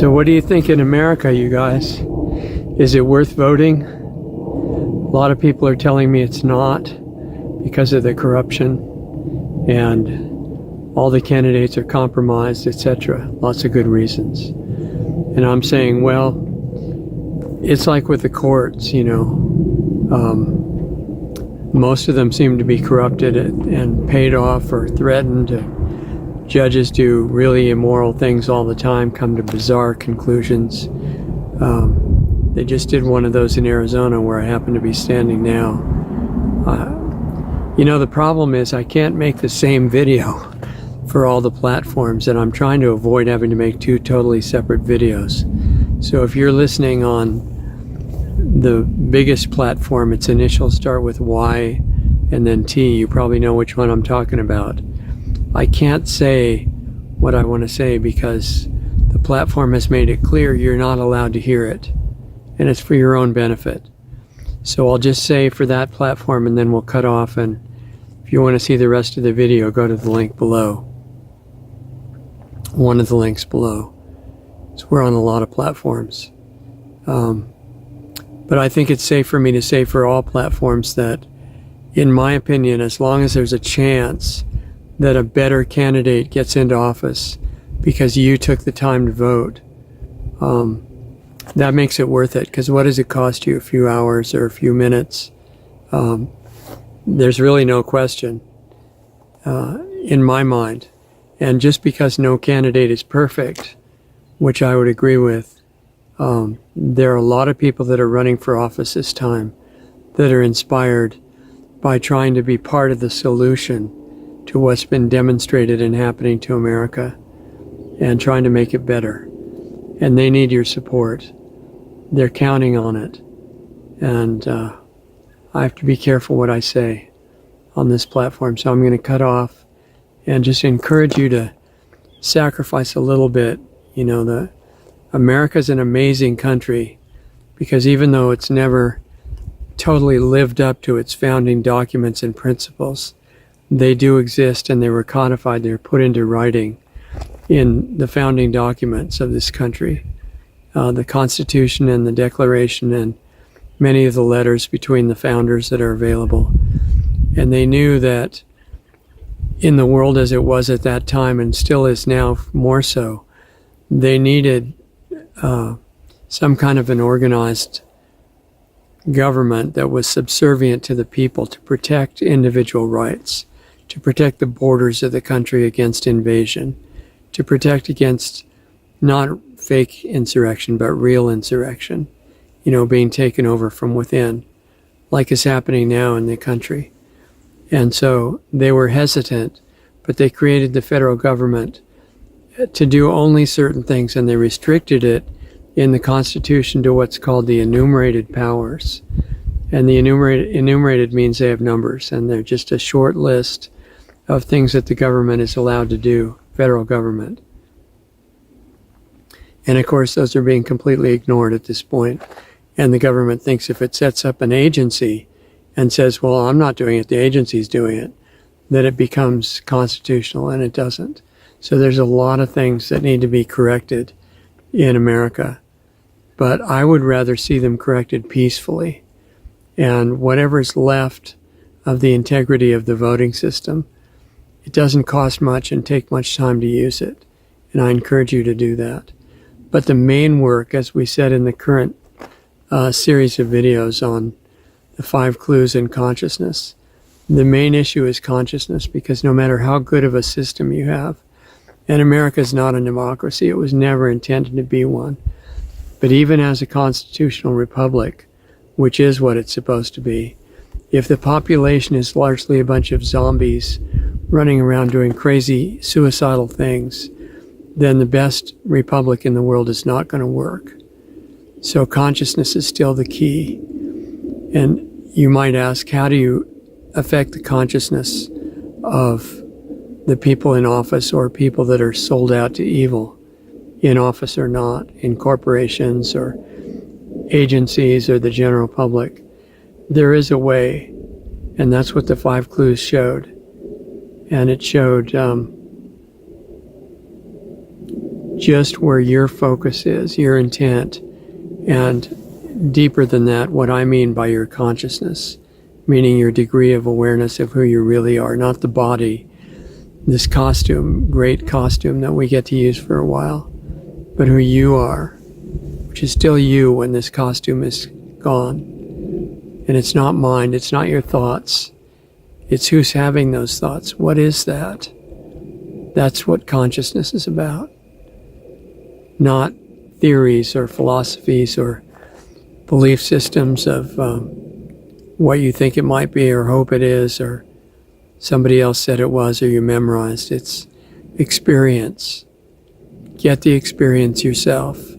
So what do you think in America, you guys? Is it worth voting? A lot of people are telling me it's not because of the corruption and all the candidates are compromised, etc. Lots of good reasons. And I'm saying, well, it's like with the courts, most of them seem to be corrupted and paid off or threatened. Judges do really immoral things all the time, come to bizarre conclusions. They just did one of those in Arizona where I happen to be standing now. The problem is I can't make the same video for all the platforms, and I'm trying to avoid having to make two totally separate videos. So if you're listening on the biggest platform, its initials start with Y and then T, you probably know which one I'm talking about. I can't say what I want to say because the platform has made it clear you're not allowed to hear it, and it's for your own benefit. So I'll just say for that platform, and then we'll cut off, and if you want to see the rest of the video, go to the link below. One of the links below. So we're on a lot of platforms. But I think it's safe for me to say for all platforms that, in my opinion, as long as there's a chance that a better candidate gets into office because you took the time to vote, that makes it worth it. Because what does it cost you? A few hours or a few minutes? There's really no question in my mind. And just because no candidate is perfect, which I would agree with, there are a lot of people that are running for office this time that are inspired by trying to be part of the solution to what's been demonstrated and happening to America and trying to make it better. And they need your support. They're counting on it. And I have to be careful what I say on this platform. So I'm going to cut off and just encourage you to sacrifice a little bit. America's an amazing country because even though it's never totally lived up to its founding documents and principles, they do exist and they were codified, they were put into writing in the founding documents of this country. The Constitution and the Declaration and many of the letters between the founders that are available. And they knew that in the world as it was at that time, and still is now more so, they needed some kind of an organized government that was subservient to the people to protect individual rights, to protect the borders of the country against invasion, to protect against not fake insurrection, but real insurrection, being taken over from within, like is happening now in the country. And so they were hesitant, but they created the federal government to do only certain things, and they restricted it in the Constitution to what's called the enumerated powers. And the enumerated means they have numbers, and they're just a short list of things that the government is allowed to do, federal government. And of course, those are being completely ignored at this point. And the government thinks if it sets up an agency and says, well, I'm not doing it, the agency's doing it, that it becomes constitutional, and it doesn't. So there's a lot of things that need to be corrected in America. But I would rather see them corrected peacefully. And whatever's left of the integrity of the voting system, it doesn't cost much and take much time to use it. And I encourage you to do that. But the main work, as we said in the current series of videos on the 5 clues in consciousness, the main issue is consciousness, because no matter how good of a system you have, and America is not a democracy, it was never intended to be one. But even as a constitutional republic, which is what it's supposed to be, if the population is largely a bunch of zombies running around doing crazy suicidal things, then the best republic in the world is not going to work. So consciousness is still the key. And you might ask, how do you affect the consciousness of the people in office or people that are sold out to evil, in office or not, in corporations or agencies or the general public? There is a way, and that's what the 5 clues showed. And it showed just where your focus is, your intent, and deeper than that, what I mean by your consciousness, meaning your degree of awareness of who you really are, not the body, this costume, great costume that we get to use for a while, but who you are, which is still you when this costume is gone. And it's not mind, it's not your thoughts. It's who's having those thoughts. What is that? That's what consciousness is about. Not theories or philosophies or belief systems of what you think it might be or hope it is or somebody else said it was or you memorized. It's experience. Get the experience yourself.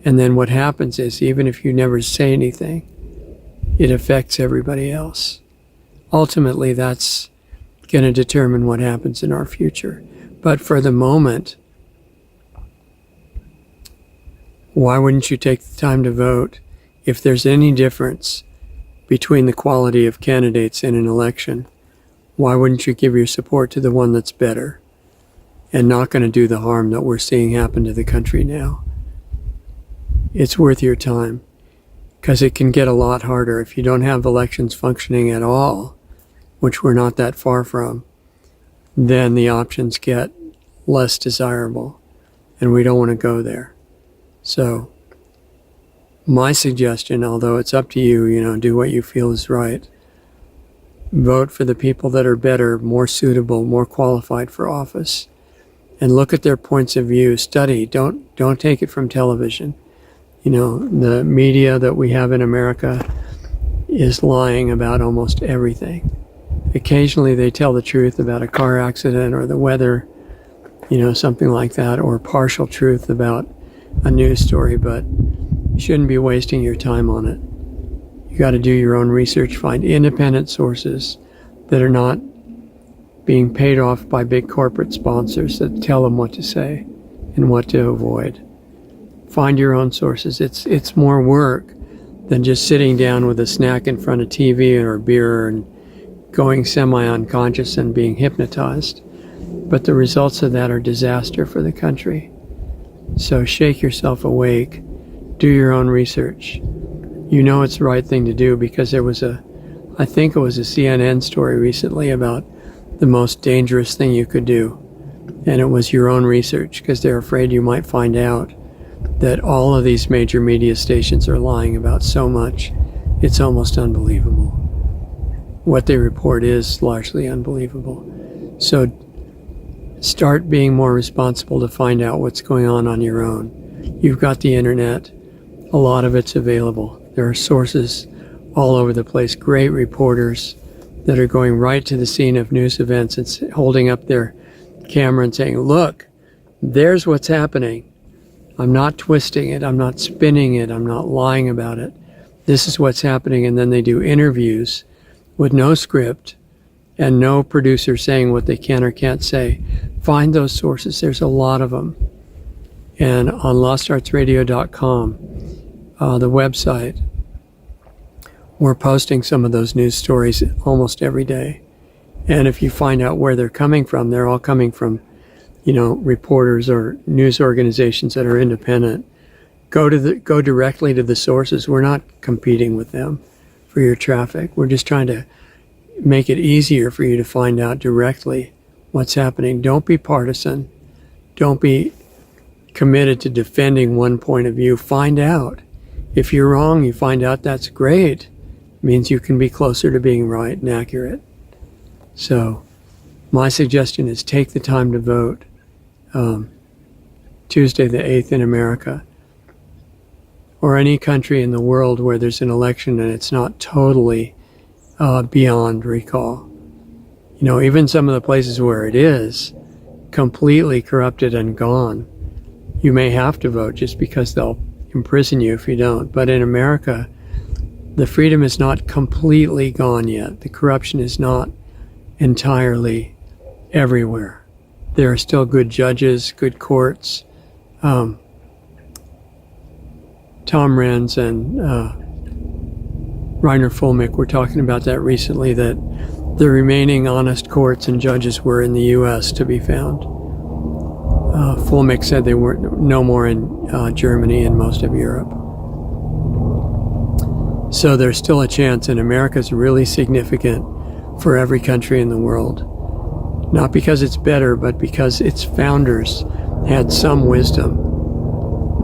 And then what happens is, even if you never say anything, it affects everybody else. Ultimately, that's going to determine what happens in our future. But for the moment, why wouldn't you take the time to vote? If there's any difference between the quality of candidates in an election, why wouldn't you give your support to the one that's better and not going to do the harm that we're seeing happen to the country now? It's worth your time, because it can get a lot harder if you don't have elections functioning at all, which we're not that far from. Then the options get less desirable, and we don't want to go there. So my suggestion, although it's up to you, do what you feel is right. Vote for the people that are better, more suitable, more qualified for office, and look at their points of view. Study. Don't take it from television. The media that we have in America is lying about almost everything. Occasionally they tell the truth about a car accident or the weather, something like that, or partial truth about a news story, but you shouldn't be wasting your time on it. You got to do your own research, find independent sources that are not being paid off by big corporate sponsors that tell them what to say and what to avoid. Find your own sources. It's more work than just sitting down with a snack in front of TV or a beer and going semi-unconscious and being hypnotized. But the results of that are disaster for the country. So shake yourself awake. Do your own research. It's the right thing to do, because there was I think it was a CNN story recently about the most dangerous thing you could do. And it was your own research, because they're afraid you might find out that all of these major media stations are lying about so much. It's almost unbelievable. What they report is largely unbelievable. So start being more responsible to find out what's going on your own. You've got the internet. A lot of it's available. There are sources all over the place, great reporters that are going right to the scene of news events and holding up their camera and saying, look, there's what's happening. I'm not twisting it. I'm not spinning it. I'm not lying about it. This is what's happening. And then they do interviews with no script and no producer saying what they can or can't say. Find those sources. There's a lot of them. And on lostartsradio.com, the website, we're posting some of those news stories almost every day. And if you find out where they're coming from, they're all coming from reporters or news organizations that are independent. Go directly to the sources. We're not competing with them for your traffic. We're just trying to make it easier for you to find out directly what's happening. Don't be partisan. Don't be committed to defending one point of view. Find out. If you're wrong, you find out, that's great. It means you can be closer to being right and accurate. So my suggestion is take the time to vote. Tuesday the 8th in America, or any country in the world where there's an election and it's not totally beyond recall. Even some of the places where it is completely corrupted and gone, you may have to vote just because they'll imprison you if you don't. But in America, the freedom is not completely gone yet. The corruption is not entirely everywhere. There are still good judges, good courts. Tom Renz and Reiner Fulmick were talking about that recently, that the remaining honest courts and judges were in the U.S. to be found. Fulmich said they were no more in Germany and most of Europe. So there's still a chance, and America's really significant for every country in the world. Not because it's better, but because its founders had some wisdom.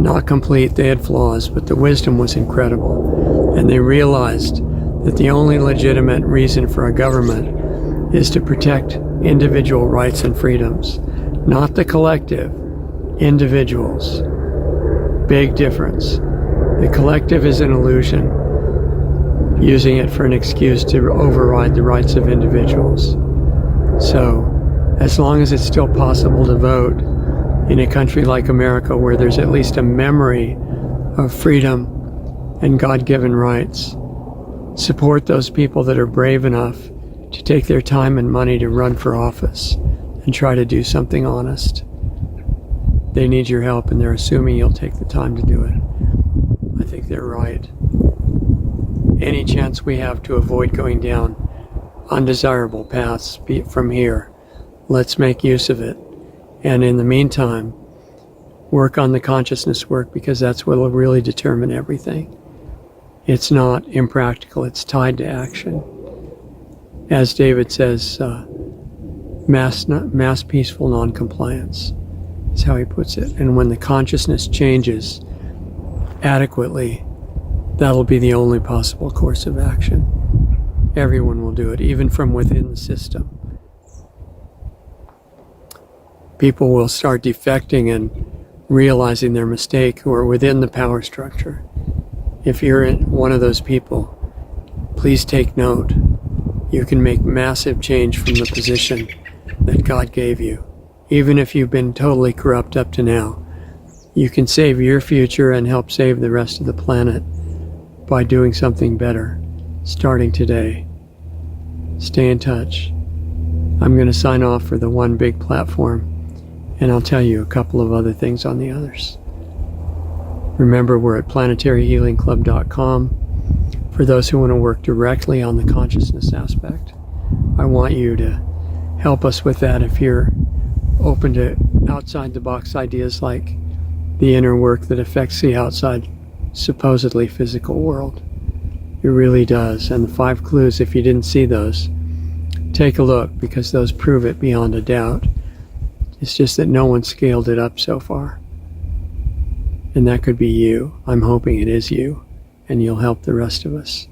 Not complete, they had flaws, but the wisdom was incredible. And they realized that the only legitimate reason for a government is to protect individual rights and freedoms, not the collective, individuals. Big difference. The collective is an illusion, using it for an excuse to override the rights of individuals. So, as long as it's still possible to vote in a country like America, where there's at least a memory of freedom and God-given rights, support those people that are brave enough to take their time and money to run for office and try to do something honest. They need your help, and they're assuming you'll take the time to do it. I think they're right. Any chance we have to avoid going down undesirable paths from here, let's make use of it. And in the meantime, work on the consciousness work, because that's what will really determine everything. It's not impractical, it's tied to action. As David says, mass peaceful non-compliance is how he puts it. And when the consciousness changes adequately, that'll be the only possible course of action. Everyone will do it, even from within the system. People will start defecting and realizing their mistake who are within the power structure. If you're one of those people, please take note. You can make massive change from the position that God gave you. Even if you've been totally corrupt up to now, you can save your future and help save the rest of the planet by doing something better, starting today. Stay in touch. I'm going to sign off for the one big platform, and I'll tell you a couple of other things on the others. Remember, we're at planetaryhealingclub.com. For those who want to work directly on the consciousness aspect, I want you to help us with that. If you're open to outside the box ideas like the inner work that affects the outside supposedly physical world, it really does. And the 5 clues, if you didn't see those, take a look, because those prove it beyond a doubt. It's just that no one scaled it up so far. And that could be you. I'm hoping it is you, and you'll help the rest of us.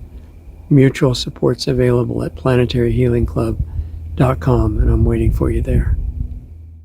Mutual support's available at planetaryhealingclub.com, and I'm waiting for you there.